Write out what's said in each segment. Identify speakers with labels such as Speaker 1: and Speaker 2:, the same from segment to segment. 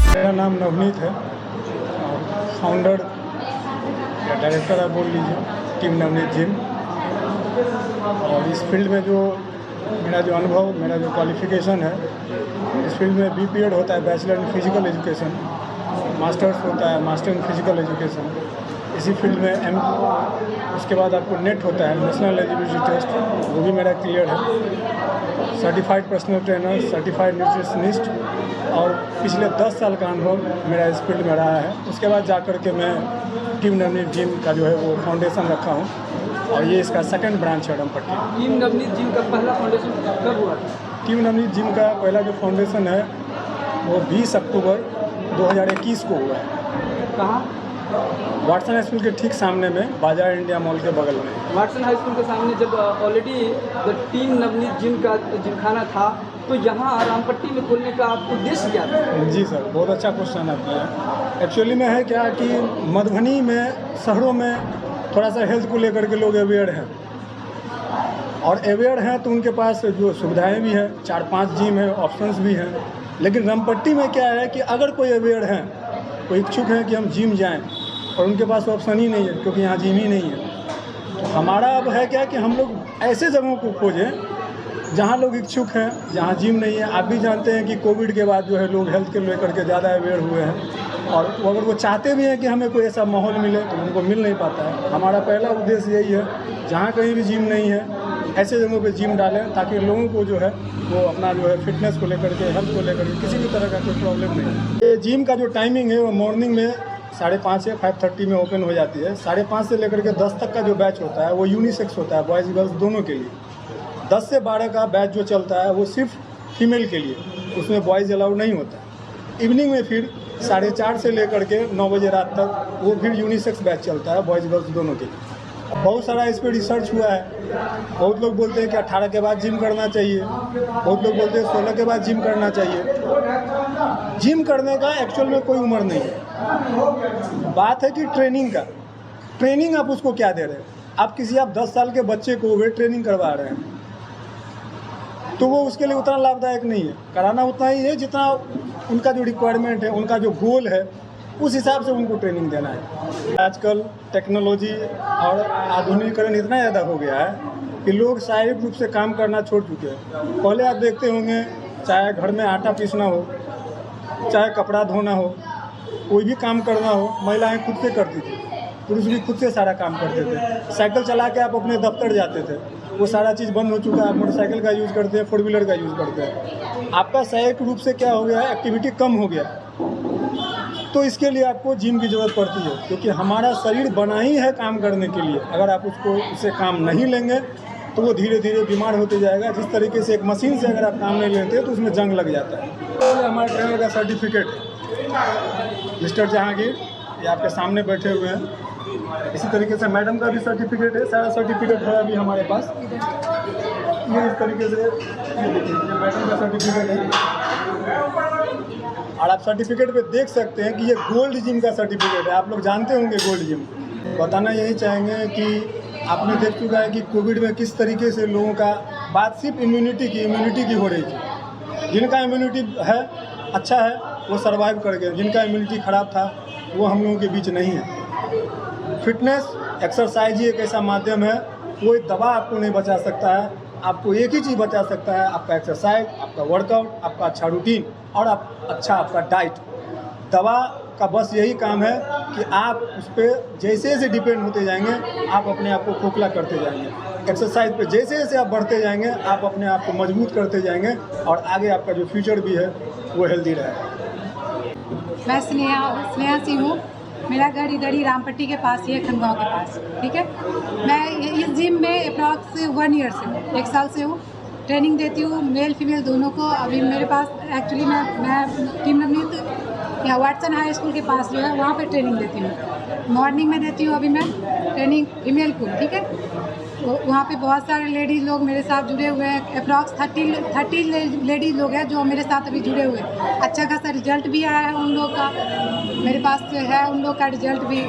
Speaker 1: मेरा नाम नवनीत है और फाउंडर या डायरेक्टर आप बोल लीजिए टीम नवनीत जिम। और इस फील्ड में जो मेरा जो अनुभव, मेरा जो क्वालिफ़िकेशन है, इस फील्ड में BPEd होता है, bachelor in physical education, masters होता है, मास्टर इन फिजिकल एजुकेशन। इसी फील्ड में उसके बाद आपको नेट होता है, नेशनल एलिजिबिलिटी टेस्ट, वो भी मेरा क्लियर है। Certified personal trainer, certified nutritionist, और पिछले 10 साल का अनुभव मेरा इस फील्ड में रहा है। उसके बाद जाकर के मैं टीम नवनीत जिम का जो है वो फाउंडेशन रखा हूँ, और ये इसका सेकंड ब्रांच है रमपट्टी।
Speaker 2: टीम नवनीत जिम का पहला फाउंडेशन कब हुआ?
Speaker 1: टीम नवनीत जिम का पहला जो फाउंडेशन है वो 20 अक्टूबर 2021 को हुआ है।
Speaker 2: कहाँ?
Speaker 1: वाटसन हाई स्कूल के ठीक सामने में, बाजार इंडिया मॉल के बगल में।
Speaker 2: वाटसन हाई स्कूल के सामने जब ऑलरेडी टीम नवनीत जिम का जिमखाना था, तो यहाँ रामपट्टी में खोलने का आपको उद्देश्य क्या था?
Speaker 1: जी सर, बहुत अच्छा क्वेश्चन आप किया। एक्चुअली में है क्या कि मधुबनी में, शहरों में थोड़ा सा हेल्थ को लेकर के लोग अवेयर हैं, और अवेयर हैं तो उनके पास जो सुविधाएं भी हैं, 4-5 जिम है, ऑप्शंस भी हैं। लेकिन रामपट्टी में क्या है कि अगर कोई अवेयर हैं, कोई इच्छुक हैं कि हम जिम जाएं, और उनके पास ऑप्शन ही नहीं है क्योंकि यहाँ जिम ही नहीं है, तो हमारा अब है क्या कि हम लोग ऐसे जगहों को खोजें जहाँ लोग इच्छुक हैं, जहाँ जिम नहीं है। आप भी जानते हैं कि कोविड के बाद जो है लोग हेल्थ के लेकर के ज़्यादा अवेयर हुए हैं, और अगर वो चाहते भी हैं कि हमें कोई ऐसा माहौल मिले तो उनको मिल नहीं पाता है। हमारा पहला उद्देश्य यही है, जहाँ कहीं भी जिम नहीं है, ऐसे जगहों पे जिम डालें ताकि लोगों को जो है वो अपना जो है फिटनेस को लेकर के, हेल्थ को लेकर के किसी भी तरह का कोई प्रॉब्लम नहीं है। ये जिम का जो टाइमिंग है वो मॉर्निंग में 5:30 या 5:30 में ओपन हो जाती है। 5:30 से लेकर के 10 तक का जो बैच होता है वो यूनिसेक्स होता है, बॉयज़ गर्ल्स दोनों के लिए। 10 से 12 का बैच जो चलता है वो सिर्फ फीमेल के लिए, उसमें बॉयज़ अलाउड नहीं होता। इवनिंग में फिर 4:30 से लेकर के 9 बजे रात तक वो फिर यूनिसेक्स बैच चलता है, बॉयज़ गर्ल्स दोनों के लिए। बहुत सारा इस पर रिसर्च हुआ है। बहुत लोग बोलते हैं कि 18 के बाद जिम करना चाहिए, बहुत लोग बोलते हैं 16 के बाद जिम करना चाहिए। जिम करने का एक्चुअल में कोई उम्र नहीं है। बात है कि ट्रेनिंग का, ट्रेनिंग आप उसको क्या दे रहे हैं। आप 10 साल के बच्चे को वेट ट्रेनिंग करवा रहे हैं तो वो उसके लिए उतना लाभदायक नहीं है। कराना उतना ही है जितना उनका जो रिक्वायरमेंट है, उनका जो गोल है, उस हिसाब से उनको ट्रेनिंग देना है। आजकल टेक्नोलॉजी और आधुनिकीकरण इतना ज़्यादा हो गया है कि लोग शारीरिक रूप से काम करना छोड़ चुके हैं। पहले आप देखते होंगे, चाहे घर में आटा पीसना हो, चाहे कपड़ा धोना हो, कोई भी काम करना हो, महिलाएं खुद से करती थी, पुरुष भी खुद से सारा काम करते थे। साइकिल चला के आप अपने दफ्तर जाते थे, वो सारा चीज़ बंद हो चुका है। आप मोटरसाइकिल का यूज़ करते हैं, 4 व्हीलर का यूज़ करते हैं। आपका शारीरिक रूप से क्या हो गया है, एक्टिविटी कम हो गया। तो इसके लिए आपको जिम की ज़रूरत पड़ती है, क्योंकि हमारा शरीर बना ही है काम करने के लिए। अगर आप उससे काम नहीं लेंगे तो वो धीरे धीरे बीमार होते जाएगा। जिस तरीके से एक मशीन से अगर आप काम नहीं लेते तो उसमें जंग लग जाता है। तो हमारे ट्रेनर का सर्टिफिकेट है, मिस्टर जहांगीर, ये आपके सामने बैठे हुए हैं। इसी तरीके से मैडम का भी सर्टिफिकेट है, सारा सर्टिफिकेट है अभी हमारे पास। ये इस तरीके से, ये देखिए, ये मैडम का सर्टिफिकेट है, और आप सर्टिफिकेट पे देख सकते हैं कि ये गोल्ड जिम का सर्टिफिकेट है। आप लोग जानते होंगे गोल्ड जिम। बताना यही चाहेंगे कि आपने देख चुका है कि कोविड में किस तरीके से लोगों का, बात सिर्फ इम्यूनिटी की हो रही थी। जिनका इम्यूनिटी है, अच्छा है, वो सर्वाइव कर गए। जिनका इम्यूनिटी ख़राब था वो हम लोगों के बीच नहीं है। फिटनेस, एक्सरसाइज ही एक ऐसा माध्यम है, कोई दवा आपको नहीं बचा सकता है। आपको एक ही चीज़ बचा सकता है, आपका एक्सरसाइज, आपका वर्कआउट, आपका अच्छा रूटीन, और आपका डाइट। दवा का बस यही काम है कि आप उस पर जैसे जैसे डिपेंड होते जाएंगे, आप अपने आप को खोखला करते जाएंगे। एक्सरसाइज पे जैसे जैसे आप बढ़ते जाएंगे, आप अपने आप को मजबूत करते जाएंगे, और आगे आपका जो फ्यूचर भी है वो हेल्दी रहेगा।
Speaker 3: मैं स्नेहा सिंह हूँ। मेरा घर इधर ही रामपट्टी के पास ही है, खनगांव के पास। ठीक है, मैं इस जिम में अप्रॉक्स 1 ईयर से हूँ, 1 साल से हूँ। ट्रेनिंग देती हूँ मेल फीमेल दोनों को। अभी मेरे पास एक्चुअली मैं टीम नवनीत या वाटसन हाई स्कूल के पास जो है वहाँ पे ट्रेनिंग देती हूँ। मॉर्निंग में देती हूँ अभी मैं ट्रेनिंग फीमेल को। ठीक है, तो वहाँ पे बहुत सारे लेडीज़ लोग मेरे साथ जुड़े हुए हैं। अप्रॉक्स 30 लेडीज़ लोग हैं जो मेरे साथ अभी जुड़े हुए हैं। अच्छा खासा रिजल्ट भी आया है उन लोग का, मेरे पास जो है उन लोग का रिजल्ट भी।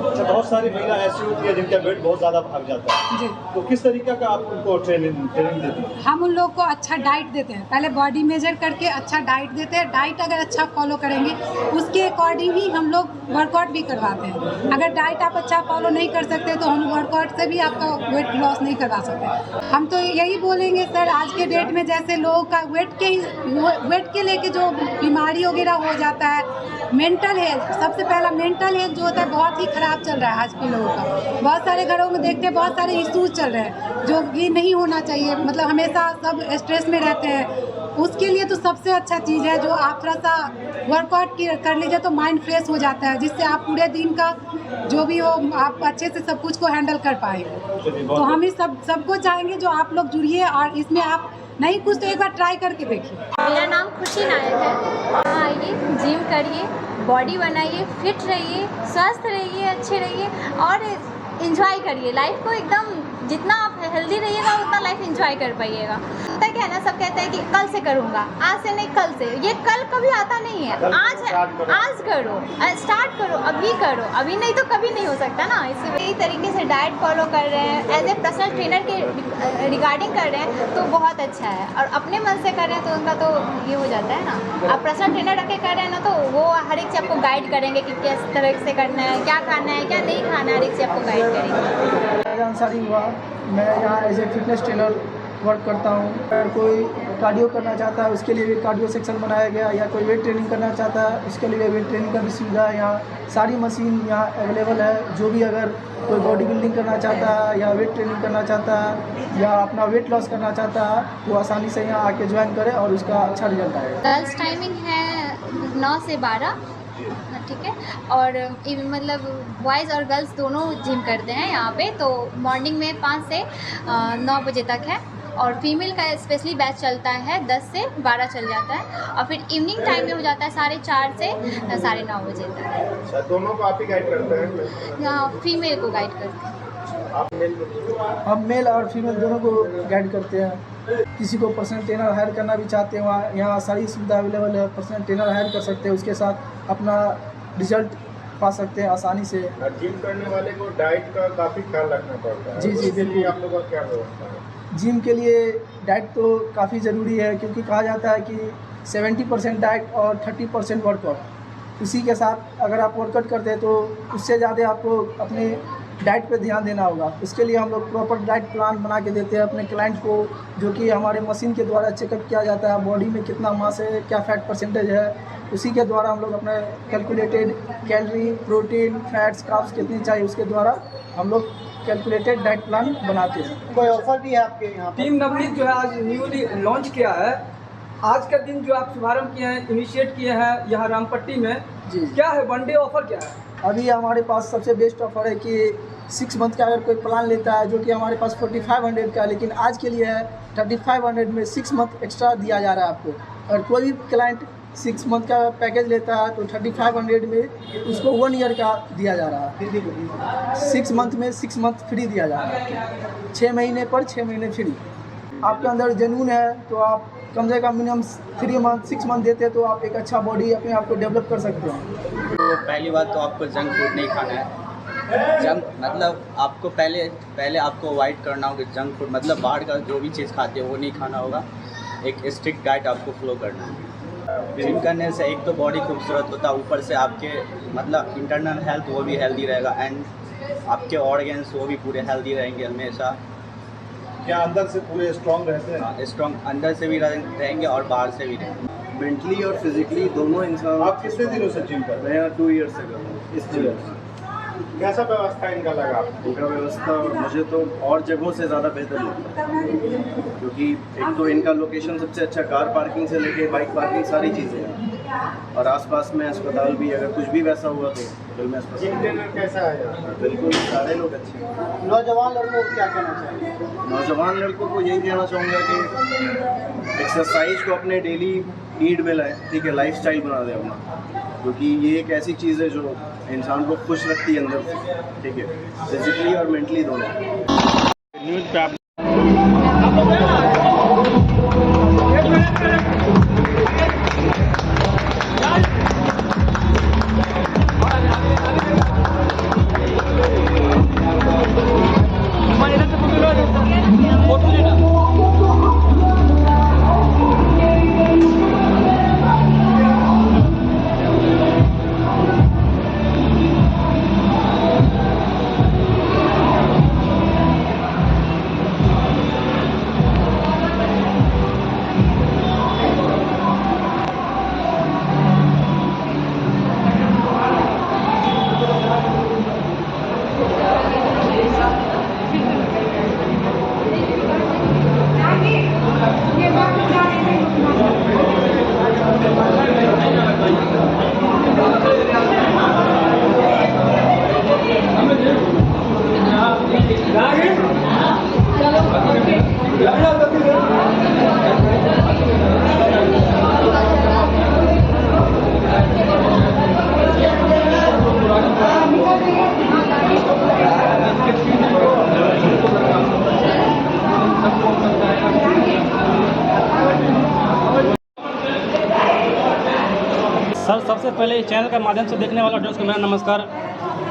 Speaker 4: अच्छा, बहुत सारी महिला ऐसी होती है जिनका वेट बहुत ज़्यादा भाग जाता है,
Speaker 3: जी।
Speaker 4: तो किस तरीके का आप उनको ट्रेनिंग देते हैं?
Speaker 3: हम उन लोग को अच्छा डाइट देते हैं, पहले बॉडी मेजर करके अच्छा डाइट देते हैं। डाइट अगर अच्छा फॉलो करेंगे उसके अकॉर्डिंग ही हम लोग वर्कआउट भी करवाते हैं। अगर डाइट आप अच्छा फॉलो नहीं कर सकते तो हम वर्कआउट से भी आपका वेट लॉस नहीं करवा सकते। हम तो यही बोलेंगे सर, आज के डेट में जैसे लोगों का वेट के लेके जो बीमारी वगैरह हो जाता है, मेंटल हेल्थ, सबसे पहला मेंटल हेल्थ जो होता है बहुत ही ख़राब चल रहा है आज के लोगों का। बहुत सारे घरों में देखते हैं बहुत सारे इश्यूज चल रहे हैं जो कि नहीं होना चाहिए, मतलब हमेशा सब स्ट्रेस में रहते हैं। उसके लिए तो सबसे अच्छा चीज़ है जो आप थोड़ा सा वर्कआउट कर लीजिए तो माइंड फ्रेश हो जाता है, जिससे आप पूरे दिन का जो भी हो आप अच्छे से सब कुछ को हैंडल कर पाएंगे। तो हम ही सबको चाहेंगे जो आप लोग जुड़िए और इसमें आप नहीं कुछ तो एक बार ट्राई करके देखिए।
Speaker 5: मेरा नाम खुशी नायक है। आइए, जिम करिए, बॉडी बनाइए, फिट रहिए, स्वस्थ रहिए, अच्छे रहिए और एंजॉय करिए लाइफ को। एकदम जितना आप हेल्दी रहिएगा उतना लाइफ एंजॉय कर पाइएगा। पता क्या है ना, सब कहते हैं कि कल से करूँगा, आज से नहीं कल से। ये कल कभी आता नहीं है, आज करो, स्टार्ट करो, अभी करो, अभी नहीं तो कभी नहीं हो सकता ना। इसी तरीके से डाइट फॉलो कर रहे हैं, एज ए पर्सनल ट्रेनर के रिगार्डिंग कर रहे हैं तो बहुत अच्छा है। और अपने मन से कर रहे हैं तो उनका तो ये हो जाता है ना। आप पर्सनल ट्रेनर रख के कर रहे हैं ना तो वो हर एक चीज़ आपको गाइड करेंगे कि किस तरह से करना है, क्या खाना है, क्या नहीं खाना है, हर एक चीज़ आपको गाइड करेंगे।
Speaker 6: अंसारी हुआ, मैं यहाँ as a fitness trainer work करता हूँ। अगर कोई कार्डियो करना चाहता है उसके लिए भी कार्डियो सेक्शन बनाया गया, या कोई वेट ट्रेनिंग करना चाहता है उसके लिए वेट ट्रेनिंग का भी सुविधा है। यहाँ सारी मशीन यहाँ अवेलेबल है। जो भी अगर कोई बॉडी बिल्डिंग करना चाहता है या वेट ट्रेनिंग करना चाहता है या अपना वेट लॉस करना चाहता है वो आसानी से यहाँ आके ज्वाइन करे और उसका अच्छा रिजल्ट आएगा।
Speaker 5: गर्ल्स टाइमिंग है 9 से 12, ठीक है। और मतलब बॉयज़ और गर्ल्स दोनों जिम करते हैं यहाँ पे। तो मॉर्निंग में 5 से 9 बजे तक है और फीमेल का स्पेशली बैच चलता है 10 से 12 चल जाता है और फिर इवनिंग टाइम में हो जाता है 4:30 से 9:30 बजे तक।
Speaker 4: दोनों को आप ही गाइड करते हैं?
Speaker 5: यहाँ फीमेल को गाइड करते हैं।
Speaker 6: हम मेल और फीमेल दोनों को गाइड करते हैं। किसी को पर्सनल ट्रेनर हायर करना भी चाहते हैं, वहाँ यहाँ सारी सुविधा अवेलेबल है। पर्सनल ट्रेनर हायर कर सकते हैं, उसके साथ अपना रिजल्ट पा सकते हैं आसानी से।
Speaker 4: जिम करने वाले को डाइट का काफ़ी ख्याल रखना पड़ता है।
Speaker 6: जी जी बिल्कुल।
Speaker 4: आप लोगों का क्या व्यवस्था है?
Speaker 6: जिम के लिए डाइट तो काफ़ी ज़रूरी है, क्योंकि कहा जाता है कि 70% डाइट और 30% वर्कआउट। उसी के साथ अगर आप वर्कआउट करते हैं तो उससे ज़्यादा आपको अपने डाइट पे ध्यान देना होगा। उसके लिए हम लोग प्रॉपर डाइट प्लान बना के देते हैं अपने क्लाइंट को, जो कि हमारे मशीन के द्वारा चेकअप किया जाता है। बॉडी में कितना मास है, क्या फैट परसेंटेज है, उसी के द्वारा हम लोग अपना calculated calorie, protein, fats, carbs कितनी चाहिए उसके द्वारा हम लोग कैलकुलेटेड डाइट प्लान बनाते हैं। कोई ऑफर भी है आपके यहाँ?
Speaker 2: टीम नवनीत जो है आज न्यूली लॉन्च किया है। आज का दिन जो आप शुभारंभ किए हैं, इनिशिएट किए हैं यहाँ रामपट्टी में,
Speaker 6: जी
Speaker 2: क्या है वनडे ऑफर क्या है?
Speaker 6: अभी हमारे पास सबसे बेस्ट ऑफर है कि 6 मंथ का अगर कोई प्लान लेता है, जो कि हमारे पास 4500 का है, लेकिन आज के लिए है 3500 में 6 मंथ एक्स्ट्रा दिया जा रहा है आपको। और कोई भी क्लाइंट 6 मंथ का पैकेज लेता है तो 3500 में उसको 1 ईयर का दिया जा रहा है। 6 मंथ में 6 मंथ फ्री दिया जा रहा है, 6 महीने पर 6 महीने फ्री। आपके अंदर जुनून है तो आप कम से कम मिनिमम 3 मंथ 6 मंथ देते तो आप एक अच्छा बॉडी अपने आप को डेवलप कर सकते हैं।
Speaker 7: तो पहली बात तो आपको जंक फूड नहीं खाना है। जंक मतलब आपको पहले आपको अवॉइड करना होगा। जंक फूड मतलब बाहर का जो भी चीज़ खाते हो वो नहीं खाना होगा। एक स्ट्रिक्ट डाइट आपको फॉलो करना है। जिम करने से एक तो बॉडी खूबसूरत होता है, ऊपर से आपके मतलब इंटरनल हेल्थ वो भी हेल्दी रहेगा एंड आपके ऑर्गन्स वो भी पूरे हेल्दी रहेंगे हमेशा।
Speaker 4: क्या अंदर से पूरे स्ट्रॉन्ग रहते हैं?
Speaker 7: स्ट्रॉन्ग अंदर से भी रहेंगे और बाहर से भी रहेंगे।
Speaker 8: मेंटली और फिजिकली दोनों इंसान।
Speaker 4: आप कितने दिनों से जिम कर रहे हैं?
Speaker 8: मैं 2 ईयर से कर रहा हूँ इस जिम में।
Speaker 4: कैसा व्यवस्था इनका लगा आपको?
Speaker 8: इनका व्यवस्था मुझे तो और जगहों से ज़्यादा बेहतर लगता है, क्योंकि एक तो इनका लोकेशन सबसे अच्छा, कार पार्किंग से लेके बाइक पार्किंग सारी चीज़ें हैं और आसपास में अस्पताल भी, अगर कुछ भी वैसा हुआ तो बगल में अस्पताल।
Speaker 4: जिम ट्रेनर कैसा है?
Speaker 8: बिल्कुल सारे लोग अच्छे हैं।
Speaker 6: नौजवान लड़कों को क्या कहना चाहिए?
Speaker 8: नौजवान लड़कों को यही कहना चाहूँगा कि एक्सरसाइज को अपने डेली नीड में लाएँ, ठीक है, लाइफस्टाइल बना दें अपना, क्योंकि ये एक ऐसी चीज़ है जो इंसान को खुश रखती है अंदर से, ठीक है, फिजिकली और मेंटली दोनों।
Speaker 4: न्यूज़ पे आप
Speaker 9: सर, सबसे पहले इस चैनल के माध्यम से देखने वाले ऑडियंस को मेरा नमस्कार।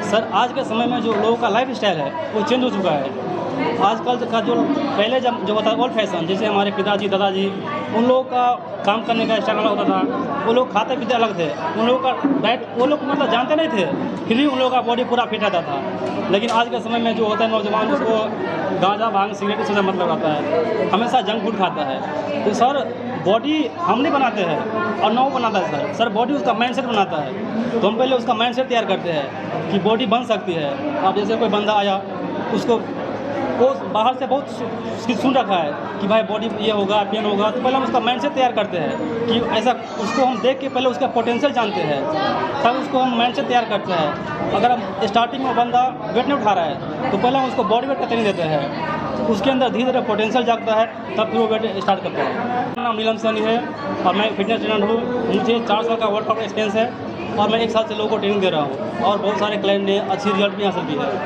Speaker 9: सर, आज के समय में जो लोगों का लाइफ स्टाइल है वो चेंज हो चुका है। आजकल का जो पहले जो होता है ओल्ड फैशन, जैसे हमारे पिताजी दादाजी, उन लोगों का काम करने का स्टाइल अलग होता था। वो लोग खाते पीते अलग थे, उन लोगों का डाइट वो लोग मतलब जानते नहीं थे, फिर भी उन लोगों का बॉडी पूरा फिट रहता था। लेकिन आज के समय में जो होता है नौजवान, उसको गांजा भांग सिगरेट से मतलब रहता है, हमेशा जंक फूड खाता है। तो सर, बॉडी हम नहीं बनाते हैं और ना वो बनाता है सर, बॉडी उसका माइंडसेट बनाता है। तो हम पहले उसका माइंडसेट तैयार करते हैं कि बॉडी बन सकती है। अब जैसे कोई बंदा आया, उसको वो बाहर से बहुत सुन रखा है कि भाई बॉडी ये होगा, पेन होगा, तो पहले हम उसका माइंडसेट तैयार करते हैं कि ऐसा, उसको हम देख के पहले उसका पोटेंशियल जानते हैं, तब उसको हम माइंडसेट तैयार करते हैं। अगर हम स्टार्टिंग में बंदा वेट नहीं उठा रहा है तो पहले हम उसको बॉडी वेट का ट्रेनिंग देते हैं, उसके अंदर धीरे धीरे पोटेंशियल जागता है, तब फिर वो वेट स्टार्ट करता है। मेरा नाम नीलम सैनी है और मैं फिटनेस ट्रेनर हूँ। मुझे 4 साल का वर्कआउट एक्सपीरियंस है और मैं 1 साल से लोगों को ट्रेनिंग दे रहा हूँ और बहुत सारे क्लाइंट ने अच्छी रिजल्ट भी हासिल की है।